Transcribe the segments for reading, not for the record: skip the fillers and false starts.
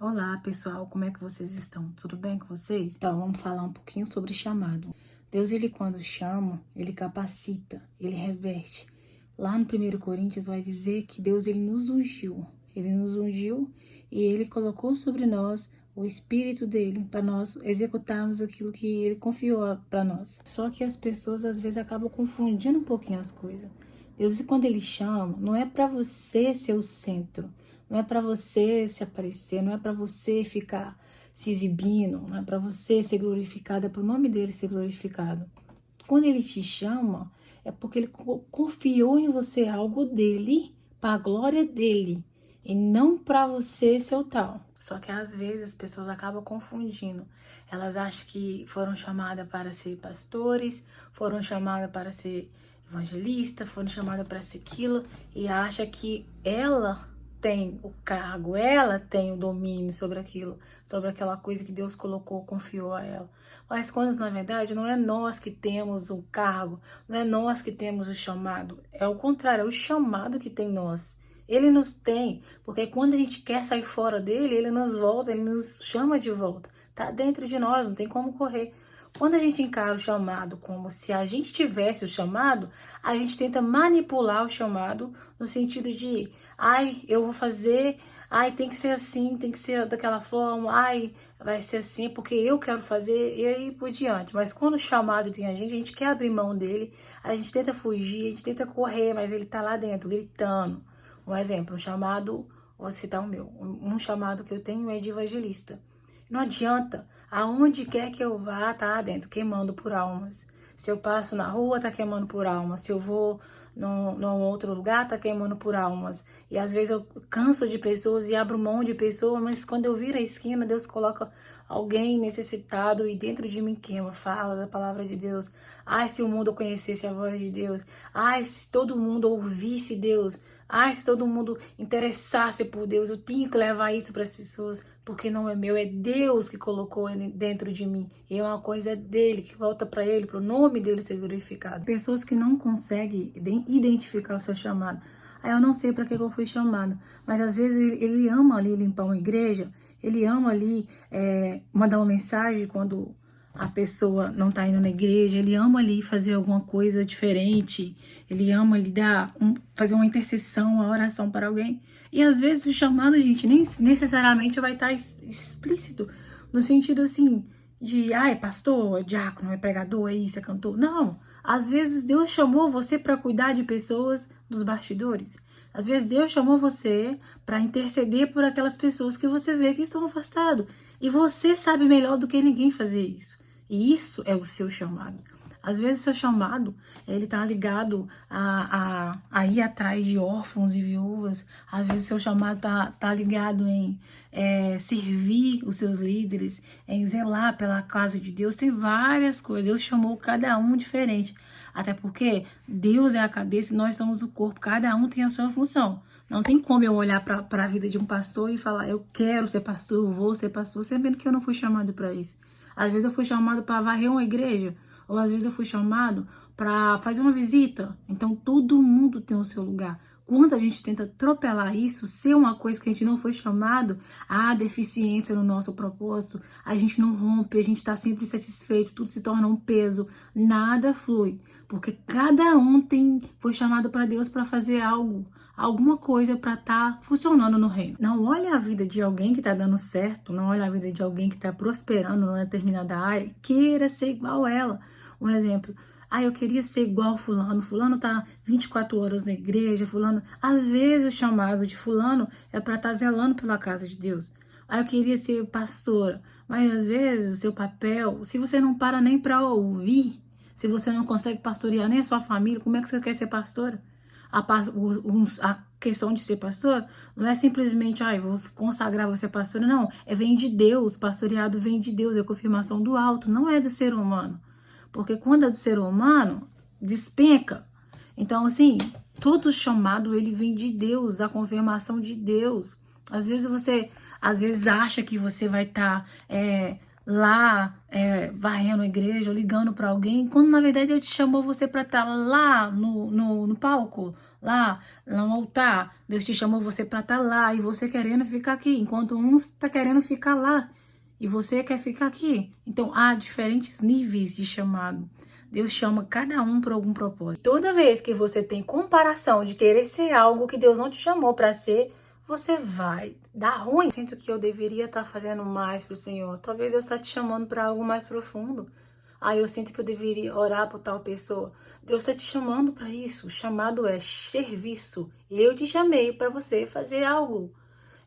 Olá, pessoal, como é que vocês estão? Tudo bem com vocês? Então, vamos falar um pouquinho sobre chamado. Deus, ele quando chama, ele capacita, ele reveste. Lá no 1 Coríntios vai dizer que Deus, ele nos ungiu. Ele nos ungiu e ele colocou sobre nós o Espírito dele para nós executarmos aquilo que ele confiou para nós. Só que as pessoas às vezes acabam confundindo um pouquinho as coisas. Deus, quando ele chama, não é para você ser o centro. Não é para você se aparecer, não é para você ficar se exibindo, não é para você ser glorificado, é para o nome dele ser glorificado. Quando ele te chama, é porque ele confiou em você algo dele, para a glória dele, e não para você ser o tal. Só que às vezes as pessoas acabam confundindo. Elas acham que foram chamadas para ser pastores, foram chamadas para ser evangelistas, foram chamadas para ser aquilo, e acha que ela tem o cargo, ela tem o domínio sobre aquilo, sobre aquela coisa que Deus colocou, confiou a ela. Mas quando, na verdade, não é nós que temos o cargo, não é nós que temos o chamado, é o contrário, é o chamado que tem nós. Ele nos tem, porque quando a gente quer sair fora dele, ele nos volta, ele nos chama de volta. Tá dentro de nós, não tem como correr. Quando a gente encara o chamado como se a gente tivesse o chamado, a gente tenta manipular o chamado no sentido de, ai, eu vou fazer, ai, tem que ser assim, tem que ser daquela forma, ai, vai ser assim porque eu quero fazer e aí por diante. Mas quando o chamado tem a gente quer abrir mão dele, a gente tenta fugir, a gente tenta correr, mas ele tá lá dentro, gritando. Um exemplo, um chamado, vou citar o meu, um chamado que eu tenho é de evangelista. Não adianta, aonde quer que eu vá, tá lá dentro, queimando por almas. Se eu passo na rua, tá queimando por almas. Se eu vou num outro lugar, tá queimando por almas. E às vezes eu canso de pessoas e abro mão de pessoas, mas quando eu viro a esquina, Deus coloca alguém necessitado e dentro de mim queima, fala da palavra de Deus. Ai, se o mundo conhecesse a voz de Deus. Ai, se todo mundo ouvisse Deus. Ai, se todo mundo interessasse por Deus, eu tenho que levar isso para as pessoas, porque não é meu, é Deus que colocou ele dentro de mim. E é uma coisa dele, que volta para ele, para o nome dele ser glorificado. Pessoas que não conseguem identificar o seu chamado. Aí eu não sei para que eu fui chamado, mas às vezes ele ama ali limpar uma igreja, ele ama ali mandar uma mensagem quando a pessoa não tá indo na igreja, ele ama ali fazer alguma coisa diferente, ele ama ali fazer uma intercessão, uma oração para alguém. E às vezes o chamado, gente, nem necessariamente vai estar explícito, no sentido assim, de, é pastor, é diácono, é pregador, é isso, é cantor. Não, às vezes Deus chamou você para cuidar de pessoas dos bastidores. Às vezes Deus chamou você para interceder por aquelas pessoas que você vê que estão afastadas. E você sabe melhor do que ninguém fazer isso. E isso é o seu chamado. Às vezes o seu chamado, ele tá ligado a ir atrás de órfãos e viúvas. Às vezes o seu chamado tá ligado em servir os seus líderes, em zelar pela casa de Deus. Tem várias coisas. Deus chamou cada um diferente. Até porque Deus é a cabeça e nós somos o corpo. Cada um tem a sua função. Não tem como eu olhar para a vida de um pastor e falar, eu quero ser pastor, eu vou ser pastor, sabendo que eu não fui chamado para isso. Às vezes eu fui chamado para varrer uma igreja, ou às vezes eu fui chamado para fazer uma visita. Então todo mundo tem o seu lugar. Quando a gente tenta atropelar isso, ser uma coisa que a gente não foi chamado, há deficiência no nosso propósito, a gente não rompe, a gente está sempre insatisfeito, tudo se torna um peso, nada flui. Porque cada um foi chamado para Deus para fazer algo, alguma coisa para estar funcionando no reino. Não olha a vida de alguém que está dando certo, não olha a vida de alguém que está prosperando numa determinada área e queira ser igual a ela. Um exemplo, eu queria ser igual fulano, fulano tá 24 horas na igreja, fulano, às vezes o chamado de fulano é para estar zelando pela casa de Deus. Eu queria ser pastora, mas às vezes o seu papel, se você não para nem para ouvir, se você não consegue pastorear nem a sua família, como é que você quer ser pastora? A questão de ser pastor não é simplesmente, vou consagrar você pastora, não. Vem de Deus, pastoreado vem de Deus, é confirmação do alto, não é do ser humano. Porque quando é do ser humano, despenca. Então, assim, todo chamado, ele vem de Deus, a confirmação de Deus. Às vezes você acha que você vai estar lá varrendo a igreja, ou ligando para alguém, quando na verdade Deus te chamou você para estar lá no palco, lá no altar. Deus te chamou você para estar lá e você querendo ficar aqui, enquanto uns está querendo ficar lá e você quer ficar aqui. Então há diferentes níveis de chamado. Deus chama cada um para algum propósito. Toda vez que você tem comparação de querer ser algo que Deus não te chamou para ser, você vai dar ruim. Eu sinto que eu deveria estar fazendo mais para o Senhor. Talvez Deus está te chamando para algo mais profundo. Eu sinto que eu deveria orar por tal pessoa. Deus está te chamando para isso. O chamado é serviço. Eu te chamei para você fazer algo.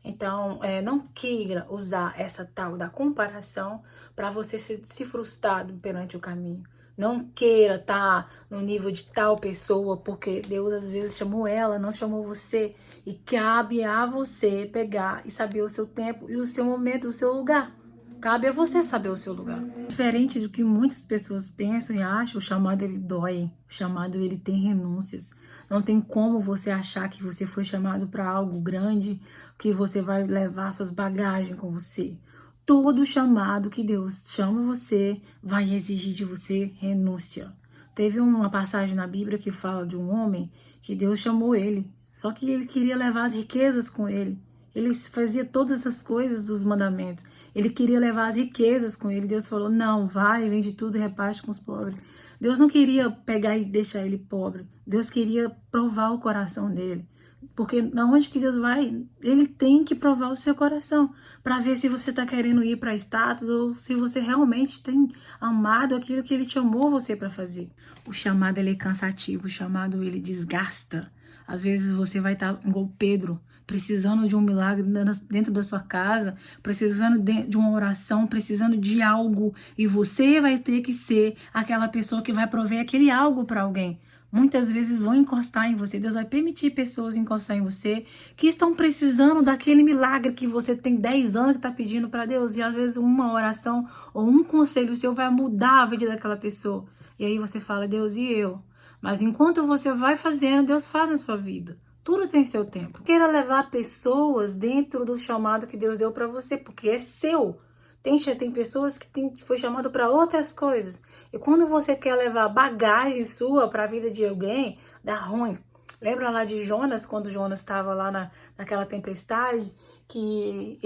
Então, não queira usar essa tal da comparação para você se frustrar perante o caminho. Não queira estar no nível de tal pessoa, porque Deus às vezes chamou ela, não chamou você. E cabe a você pegar e saber o seu tempo e o seu momento, o seu lugar. Cabe a você saber o seu lugar. Diferente do que muitas pessoas pensam e acham, o chamado ele dói. O chamado ele tem renúncias. Não tem como você achar que você foi chamado para algo grande, que você vai levar suas bagagens com você. Todo chamado que Deus chama você vai exigir de você renúncia. Teve uma passagem na Bíblia que fala de um homem que Deus chamou ele, só que ele queria levar as riquezas com ele. Ele fazia todas as coisas dos mandamentos. Ele queria levar as riquezas com ele. Deus falou, não, vai, vende tudo e reparte com os pobres. Deus não queria pegar e deixar ele pobre. Deus queria provar o coração dele. Porque onde que Deus vai, ele tem que provar o seu coração. Para ver se você está querendo ir para status ou se você realmente tem amado aquilo que ele chamou você para fazer. O chamado ele é cansativo, o chamado ele desgasta. Às vezes você vai estar igual Pedro, precisando de um milagre dentro da sua casa, precisando de uma oração, precisando de algo. E você vai ter que ser aquela pessoa que vai prover aquele algo para alguém. Muitas vezes vão encostar em você. Deus vai permitir pessoas encostar em você que estão precisando daquele milagre que você tem 10 anos que está pedindo para Deus. E às vezes uma oração ou um conselho seu vai mudar a vida daquela pessoa. E aí você fala, Deus, e eu? Mas enquanto você vai fazendo, Deus faz na sua vida. Tudo tem seu tempo. Queira levar pessoas dentro do chamado que Deus deu para você, porque é seu. Tem pessoas que foi chamado para outras coisas. E quando você quer levar bagagem sua para a vida de alguém, dá ruim. Lembra lá de Jonas, quando Jonas estava lá naquela tempestade, que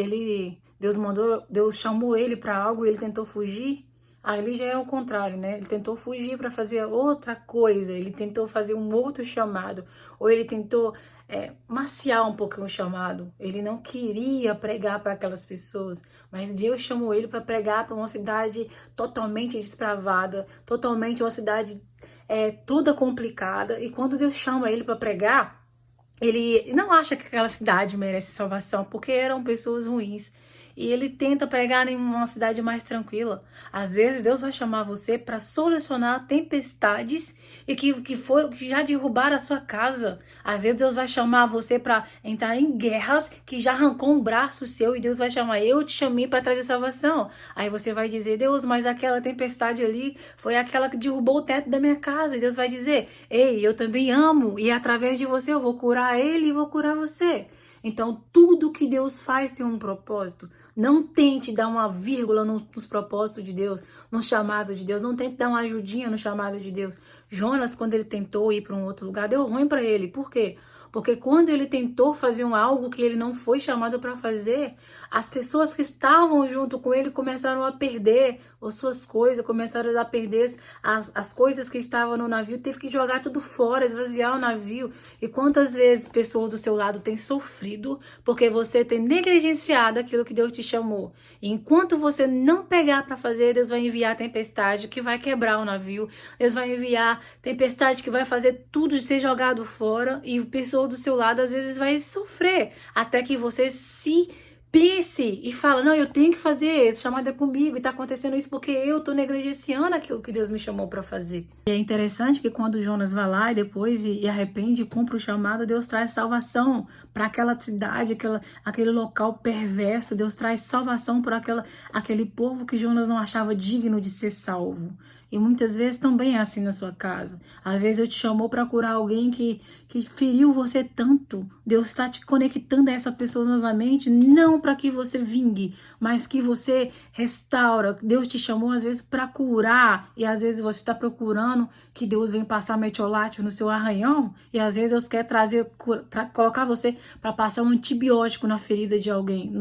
Deus chamou ele para algo e ele tentou fugir? Ali já é o contrário, né? Ele tentou fugir para fazer outra coisa, ele tentou fazer um outro chamado, ou ele tentou maciar um pouquinho o chamado. Ele não queria pregar para aquelas pessoas, mas Deus chamou ele para pregar para uma cidade totalmente desbravada, totalmente uma cidade toda complicada. E quando Deus chama ele para pregar, ele não acha que aquela cidade merece salvação, porque eram pessoas ruins. E ele tenta pregar em uma cidade mais tranquila. Às vezes Deus vai chamar você para solucionar tempestades e que já derrubaram a sua casa. Às vezes Deus vai chamar você para entrar em guerras que já arrancou um braço seu e Deus vai chamar, eu te chamei para trazer salvação. Aí você vai dizer, Deus, mas aquela tempestade ali foi aquela que derrubou o teto da minha casa. E Deus vai dizer, ei, eu também amo e através de você eu vou curar ele e vou curar você. Então, tudo que Deus faz tem um propósito. Não tente dar uma vírgula nos propósitos de Deus, no chamado de Deus. Não tente dar uma ajudinha no chamado de Deus. Jonas, quando ele tentou ir para um outro lugar, deu ruim para ele. Por quê? Porque quando ele tentou fazer algo que ele não foi chamado para fazer, as pessoas que estavam junto com ele começaram a perder as suas coisas, começaram a perder as coisas que estavam no navio, teve que jogar tudo fora, esvaziar o navio. E quantas vezes pessoas do seu lado têm sofrido porque você tem negligenciado aquilo que Deus te chamou. E enquanto você não pegar para fazer, Deus vai enviar tempestade que vai quebrar o navio, Deus vai enviar tempestade que vai fazer tudo ser jogado fora e pessoas do seu lado às vezes vai sofrer até que você se pense e fala, não, eu tenho que fazer esse chamado é comigo e tá acontecendo isso porque eu tô negligenciando aquilo que Deus me chamou para fazer. E é interessante que quando Jonas vai lá e depois e arrepende e cumpre o chamado, Deus traz salvação para aquela cidade, aquele local perverso. Deus traz salvação para aquele povo que Jonas não achava digno de ser salvo. E muitas vezes também é assim na sua casa. Às vezes Deus te chamou para curar alguém que feriu você tanto. Deus está te conectando a essa pessoa novamente, não para que você vingue, mas que você restaura. Deus te chamou às vezes para curar, e às vezes você está procurando que Deus venha passar metiolate no seu arranhão, e às vezes Deus quer colocar você para passar um antibiótico na ferida de alguém,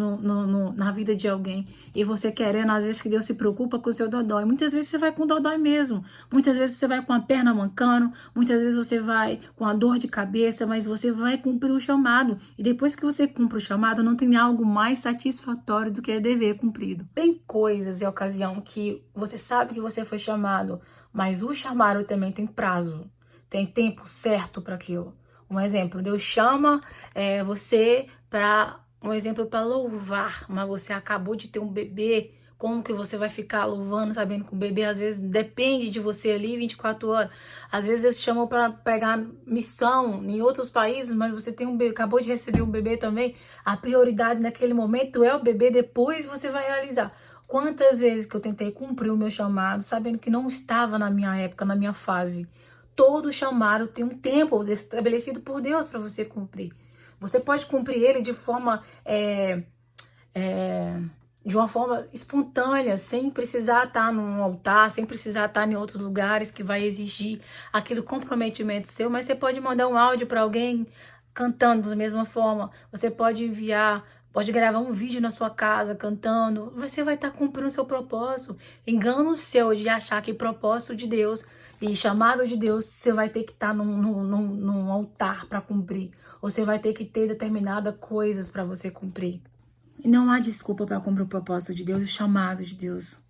na vida de alguém. E você querendo, às vezes, que Deus se preocupa com o seu dodói. Muitas vezes você vai com dodói mesmo. Muitas vezes você vai com a perna mancando. Muitas vezes você vai com a dor de cabeça, mas você vai cumprir o chamado. E depois que você cumpre o chamado, não tem algo mais satisfatório do que o dever cumprido. Tem coisas e ocasião que você sabe que você foi chamado, mas o chamado também tem prazo. Tem tempo certo para aquilo. Um exemplo, Deus chama você para... Um exemplo para louvar, mas você acabou de ter um bebê, como que você vai ficar louvando, sabendo que o bebê às vezes depende de você ali 24 horas. Às vezes Deus te chamou para pegar missão em outros países, mas você tem um bebê, acabou de receber um bebê também. A prioridade naquele momento é o bebê, depois você vai realizar. Quantas vezes que eu tentei cumprir o meu chamado, sabendo que não estava na minha época, na minha fase. Todo chamado tem um tempo estabelecido por Deus para você cumprir. Você pode cumprir ele de uma forma espontânea, sem precisar estar num altar, sem precisar estar em outros lugares que vai exigir aquele comprometimento seu, mas você pode mandar um áudio para alguém cantando da mesma forma. Você pode enviar, pode gravar um vídeo na sua casa cantando. Você vai estar cumprindo o seu propósito. Engano seu de achar que propósito de Deus e chamado de Deus, você vai ter que estar num altar para cumprir. Ou você vai ter que ter determinadas coisas para você cumprir. E não há desculpa para cumprir o propósito de Deus, o chamado de Deus.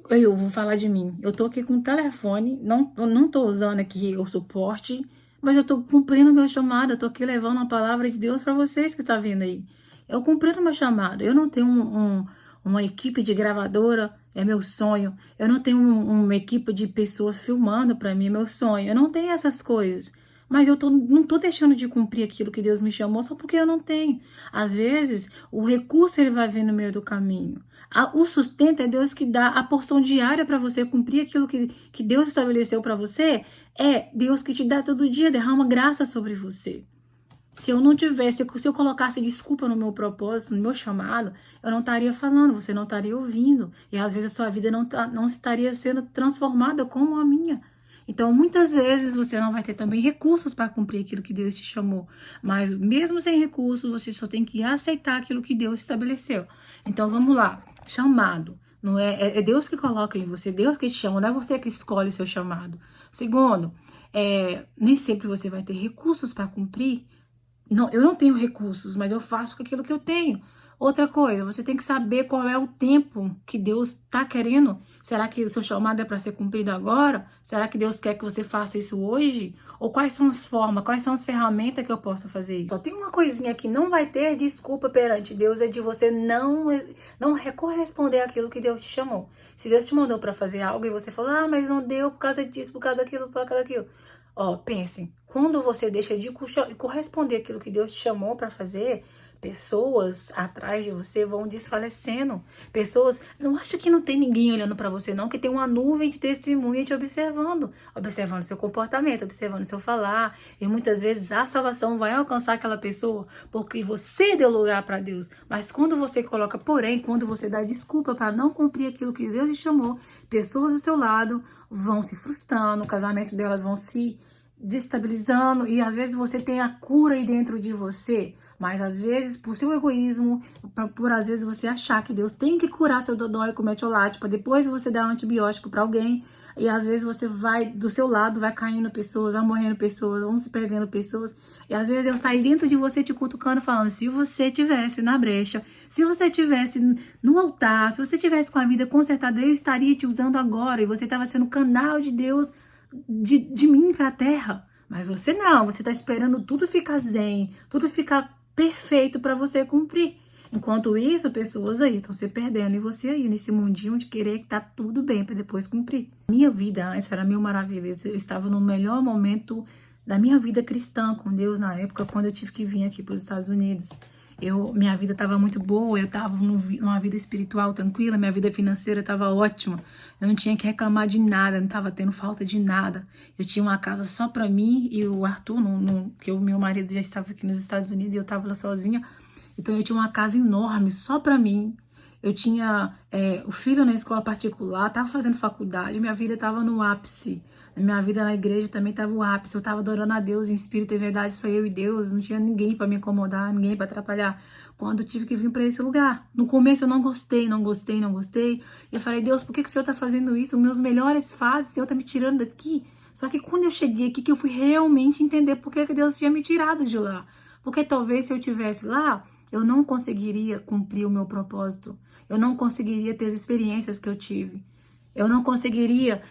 Eu vou falar de mim. Eu tô aqui com o telefone, não tô usando aqui o suporte, mas eu tô cumprindo o meu chamado. Eu tô aqui levando a palavra de Deus para vocês que estão vindo aí. Eu cumprindo o meu chamado. Eu não tenho uma equipe de gravadora, é meu sonho. Eu não tenho uma equipe de pessoas filmando para mim, é meu sonho. Eu não tenho essas coisas. Mas eu não tô deixando de cumprir aquilo que Deus me chamou só porque eu não tenho. Às vezes, o recurso ele vai vir no meio do caminho. O sustento é Deus que dá a porção diária para você cumprir aquilo que Deus estabeleceu para você. É Deus que te dá todo dia, derrama graça sobre você. Se eu não tivesse, se eu colocasse desculpa no meu propósito, no meu chamado, eu não estaria falando, você não estaria ouvindo. E às vezes a sua vida não estaria sendo transformada como a minha. Então, muitas vezes você não vai ter também recursos para cumprir aquilo que Deus te chamou. Mas mesmo sem recursos, você só tem que aceitar aquilo que Deus estabeleceu. Então, vamos lá. Chamado. Não é Deus que coloca em você, Deus que te chama, não é você que escolhe o seu chamado. Segundo, nem sempre você vai ter recursos para cumprir. Não, eu não tenho recursos, mas eu faço com aquilo que eu tenho. Outra coisa, você tem que saber qual é o tempo que Deus está querendo. Será que o seu chamado é para ser cumprido agora? Será que Deus quer que você faça isso hoje? Ou quais são as formas, quais são as ferramentas que eu posso fazer isso? Só tem uma coisinha que não vai ter desculpa perante Deus, é de você não corresponder àquilo que Deus te chamou. Se Deus te mandou para fazer algo e você falou, mas não deu por causa disso, por causa daquilo, por causa daquilo. Pense, quando você deixa de corresponder àquilo que Deus te chamou para fazer, pessoas atrás de você vão desfalecendo. Pessoas, não acha que não tem ninguém olhando para você não, que tem uma nuvem de testemunha te observando seu comportamento, observando seu falar. E muitas vezes a salvação vai alcançar aquela pessoa porque você deu lugar para Deus. Mas quando você coloca, porém, quando você dá desculpa para não cumprir aquilo que Deus te chamou, pessoas do seu lado vão se frustrando, o casamento delas vão se destabilizando e às vezes você tem a cura aí dentro de você, mas às vezes por seu egoísmo, por às vezes você achar que Deus tem que curar seu dodói com metiolate para depois você dar um antibiótico para alguém, e às vezes você vai, do seu lado vai caindo pessoas, vai morrendo pessoas, vão se perdendo pessoas, e às vezes eu saio dentro de você te cutucando falando, se você tivesse na brecha, se você tivesse no altar, se você tivesse com a vida consertada, eu estaria te usando agora, e você estava sendo canal de Deus de mim para a terra. Mas você não, você está esperando tudo ficar zen, tudo ficar perfeito para você cumprir. Enquanto isso, pessoas aí estão se perdendo e você aí nesse mundinho de querer que tá tudo bem para depois cumprir. Minha vida antes era mil maravilhas. Eu estava no melhor momento da minha vida cristã com Deus na época, quando eu tive que vir aqui para os Estados Unidos. Minha vida estava muito boa, eu estava numa vida espiritual tranquila, minha vida financeira estava ótima. Eu não tinha que reclamar de nada, não estava tendo falta de nada. Eu tinha uma casa só para mim e o Arthur, que o meu marido já estava aqui nos Estados Unidos e eu estava lá sozinha. Então eu tinha uma casa enorme só para mim. Eu tinha o filho na escola particular, estava fazendo faculdade, minha vida estava no ápice. Minha vida na igreja também estava no ápice. Eu estava adorando a Deus em espírito e verdade, só eu e Deus. Não tinha ninguém para me incomodar, ninguém para atrapalhar. Quando eu tive que vir para esse lugar. No começo eu não gostei. Eu falei, Deus, por que o Senhor está fazendo isso? Os meus melhores fases, o Senhor está me tirando daqui. Só que quando eu cheguei aqui, que eu fui realmente entender por que Deus tinha me tirado de lá. Porque talvez se eu estivesse lá, eu não conseguiria cumprir o meu propósito. Eu não conseguiria ter as experiências que eu tive. Eu não conseguiria,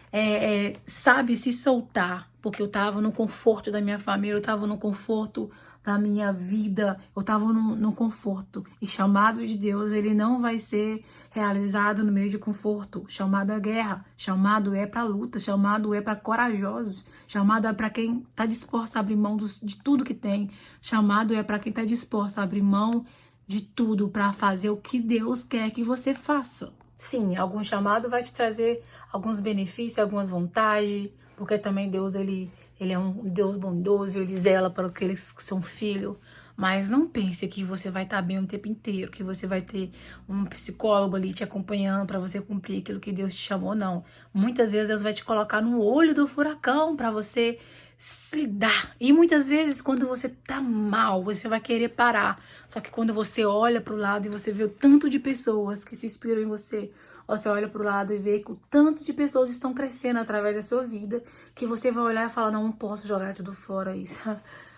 sabe, se soltar. Porque eu estava no conforto da minha família, eu estava no conforto da minha vida, eu estava no conforto. E chamado de Deus, ele não vai ser realizado no meio de conforto. Chamado é guerra, chamado é para luta, chamado é para corajosos, chamado é para quem está disposto a abrir mão de tudo que tem. Chamado é para quem está disposto a abrir mão de tudo para fazer o que Deus quer que você faça. Sim, algum chamado vai te trazer alguns benefícios, algumas vantagens, porque também Deus, ele é um Deus bondoso, ele zela para aqueles que são filhos. Mas não pense que você vai estar bem o tempo inteiro, que você vai ter um psicólogo ali te acompanhando para você cumprir aquilo que Deus te chamou, não. Muitas vezes Deus vai te colocar no olho do furacão para você se lidar. E muitas vezes quando você tá mal, você vai querer parar. Só que quando você olha pro lado e você vê o tanto de pessoas que se inspiram em você olha pro lado e vê que o tanto de pessoas estão crescendo através da sua vida, que você vai olhar e falar, não posso jogar tudo fora isso.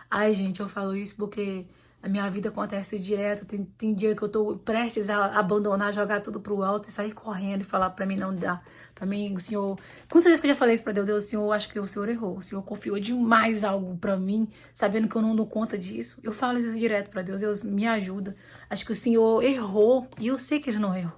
Ai, gente, eu falo isso porque a minha vida acontece direto. Tem dia que eu tô prestes a abandonar, jogar tudo pro alto e sair correndo e falar pra mim não dá. Pra mim, o Senhor... Quantas vezes que eu já falei isso pra Deus? Deus, Senhor, eu acho que o Senhor errou. O Senhor confiou demais algo pra mim, sabendo que eu não dou conta disso. Eu falo isso direto pra Deus. Deus, me ajuda. Acho que o Senhor errou e eu sei que Ele não errou.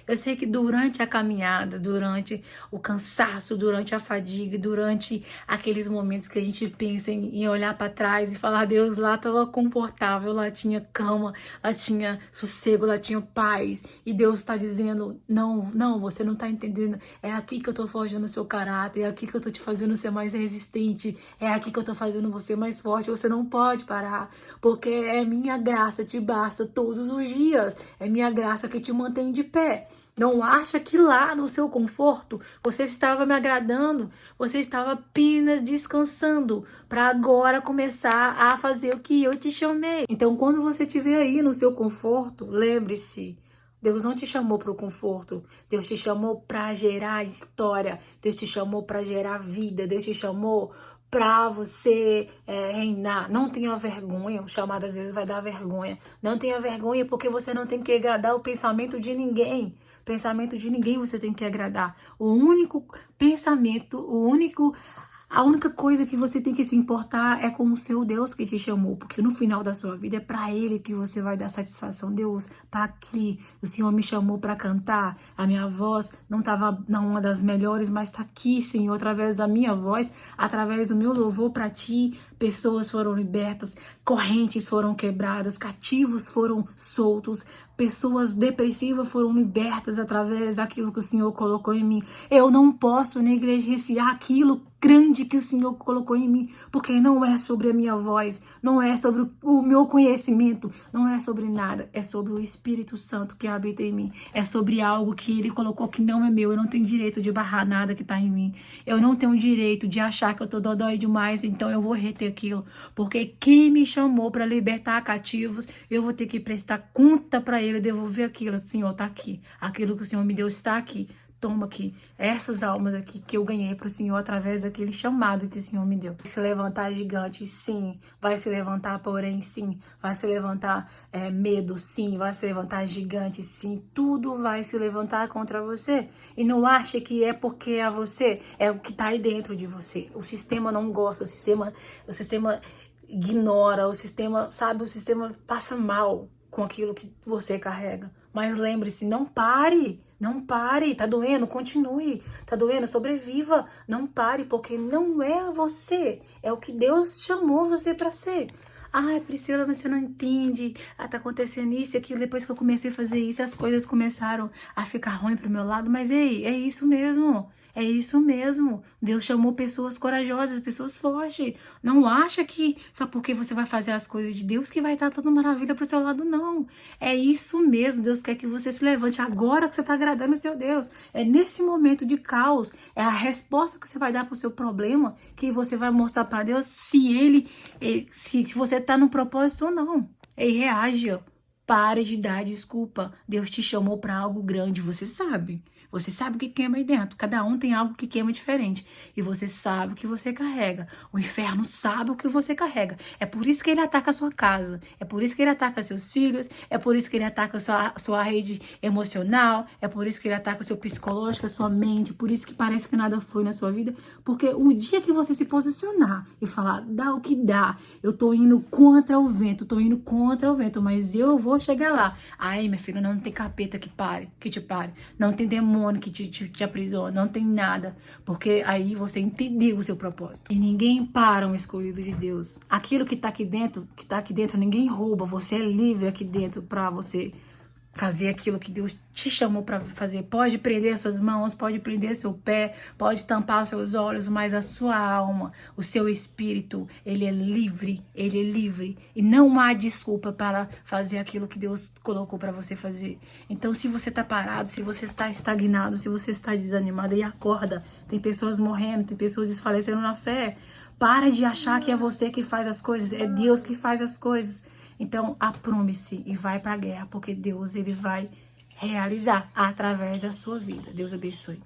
Eu sei que durante a caminhada, durante o cansaço, durante a fadiga, durante aqueles momentos que a gente pensa em olhar pra trás e falar, Deus, lá tava confortável, lá tinha cama, lá tinha sossego, lá tinha paz. E Deus tá dizendo, não, você não tá entendendo. É aqui que eu tô forjando o seu caráter, é aqui que eu tô te fazendo ser mais resistente, é aqui que eu tô fazendo você mais forte. Você não pode parar, porque é minha graça, te basta todos os dias. É minha graça que te mantém de pé. Não acha que lá no seu conforto você estava me agradando, você estava apenas descansando para agora começar a fazer o que eu te chamei. Então, quando você estiver aí no seu conforto, lembre-se, Deus não te chamou para o conforto, Deus te chamou para gerar história, Deus te chamou para gerar vida, Deus te chamou para você reinar. Não tenha vergonha, o chamado às vezes vai dar vergonha. Não tenha vergonha porque você não tem que agradar o pensamento de ninguém. Pensamento de ninguém você tem que agradar. O único pensamento, a única coisa que você tem que se importar é com o seu Deus que te chamou, porque no final da sua vida é para Ele que você vai dar satisfação. Deus, tá aqui, o Senhor me chamou para cantar, a minha voz não estava uma das melhores, mas tá aqui, Senhor, através da minha voz, através do meu louvor para Ti, pessoas foram libertas, correntes foram quebradas, cativos foram soltos, pessoas depressivas foram libertas através daquilo que o Senhor colocou em mim. Eu não posso negligenciar aquilo grande que o Senhor colocou em mim, porque não é sobre a minha voz, não é sobre o meu conhecimento, não é sobre nada, é sobre o Espírito Santo que habita em mim, é sobre algo que Ele colocou que não é meu. Eu não tenho direito de barrar nada que está em mim, eu não tenho direito de achar que eu tô dodói demais, então eu vou reter aquilo, porque quem me chamou para libertar cativos, eu vou ter que prestar conta para Ele, devolver aquilo. Senhor, tá aqui, aquilo que o Senhor me deu está aqui. Toma aqui, essas almas aqui que eu ganhei para o Senhor através daquele chamado que o Senhor me deu. Vai se levantar gigante, sim. Vai se levantar, porém, sim. Vai se levantar medo, sim. Vai se levantar gigante, sim. Tudo vai se levantar contra você. E não ache que é porque é você, é o que está aí dentro de você. O sistema não gosta, o sistema ignora, o sistema, sabe, o sistema passa mal com aquilo que você carrega. Mas lembre-se, não pare, tá doendo, continue, tá doendo, sobreviva, não pare, porque não é você, é o que Deus chamou você para ser. Ai, Priscila, mas você não entende. Ah, tá acontecendo isso e aquilo. Depois que eu comecei a fazer isso, as coisas começaram a ficar ruim pro meu lado. Mas ei, é isso mesmo. É isso mesmo. Deus chamou pessoas corajosas, pessoas fortes. Não acha que só porque você vai fazer as coisas de Deus que vai estar tudo maravilha pro seu lado, não. É isso mesmo. Deus quer que você se levante agora que você está agradando o seu Deus. É nesse momento de caos, é a resposta que você vai dar pro seu problema que você vai mostrar para Deus se você tá no propósito ou não. E reage, ó. Pare de dar desculpa. Deus te chamou para algo grande, você sabe. Você sabe o que queima aí dentro. Cada um tem algo que queima diferente. E você sabe o que você carrega. O inferno sabe o que você carrega. É por isso que ele ataca a sua casa. É por isso que ele ataca seus filhos. É por isso que ele ataca a sua rede emocional. É por isso que ele ataca o seu psicológico, a sua mente. Por isso que parece que nada foi na sua vida. Porque o dia que você se posicionar e falar, dá o que dá. Eu tô indo contra o vento. Tô indo contra o vento. Mas eu vou chegar lá. Aí, minha filha, não tem capeta que te pare. Não tem demônio que te aprisiona, não tem nada, porque aí você impediu o seu propósito. E ninguém para um escolhido de Deus. Aquilo que tá aqui dentro, ninguém rouba, você é livre aqui dentro para você fazer aquilo que Deus te chamou para fazer. Pode prender suas mãos, pode prender seu pé, pode tampar seus olhos, mas a sua alma, o seu espírito, ele é livre, ele é livre. E não há desculpa para fazer aquilo que Deus colocou para você fazer. Então, se você está parado, se você está estagnado, se você está desanimado, e acorda. Tem pessoas morrendo, tem pessoas desfalecendo na fé. Para de achar que é você que faz as coisas, é Deus que faz as coisas. Então, aprume-se e vai para a guerra, porque Deus ele vai realizar através da sua vida. Deus abençoe.